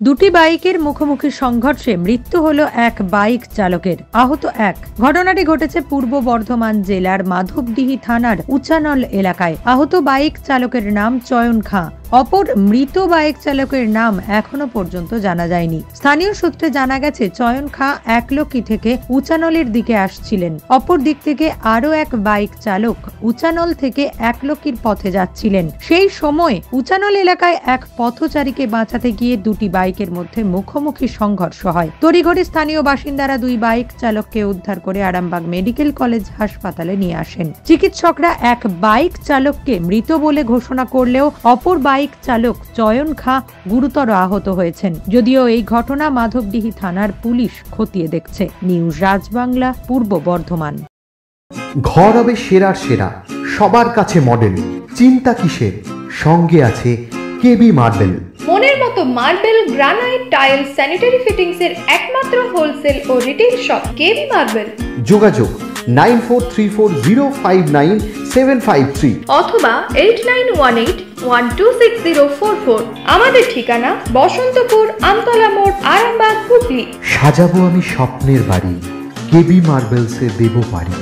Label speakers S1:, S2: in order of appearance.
S1: দুটি বাইকের মুখোমুখি সংঘর্ষে মৃত্যু হলো এক বাইক চালকের, আহত এক। ঘটনাটি ঘটেছে পূর্ব বর্ধমান জেলার মাধবডিহি থানার উচানল এলাকায়। আহত বাইক চালকের নাম চয়ন খাঁ। অপর মৃত বাইক চালকের নাম এখনো পর্যন্ত জানা যায়নি। স্থানীয় সূত্রে জানা গেছে, চয়ন খাঁ একলক্ষী থেকে উচানলের দিকে আসছিলেন। অপর দিক থেকে আরো এক বাইক চালক উচানল থেকে একলক্ষীর পথে যাচ্ছিলেন। সেই সময় উচানল এলাকায় এক পথচারীকে বাঁচাতে গিয়ে দুটি বাইকের মধ্যে মুখোমুখি সংঘর্ষ হয়। তড়িঘড়ি স্থানীয় বাসিন্দারা দুই বাইক চালককে উদ্ধার করে আরামবাগ মেডিকেল কলেজ হাসপাতালে নিয়ে আসেন। চিকিৎসকরা এক বাইক চালককে মৃত বলে ঘোষণা করলেও অপর বাইক চালক চয়ন খাঁ গুরুতর আহত হয়েছেন। যদিও এই ঘটনা মাধবডিহি থানার পুলিশ খতিয়ে দেখছে। নিউজ রাজবাংলা, পূর্ব বর্ধমান।
S2: ঘর হবে সেরার সেরা, সবার কাছে মডেল। চিন্তা কিসের? সঙ্গে আছে কেবি মার্বেল।
S3: মনের মতো marble, granite, tile, sanitary fittings এর একমাত্র হোলসেল ও রিটেল শপ কেবি মার্বেল।
S2: যোগাযোগ 9434059753
S3: অথবা 8918126044। আমাদের ঠিকানা বসন্তপুর, আমতলা মোড়, আরামবাগ, হুগলি।
S2: সাজাবো আমি স্বপ্নের বাড়ি, কেবি মার্বেলসে দেবো বাড়ি।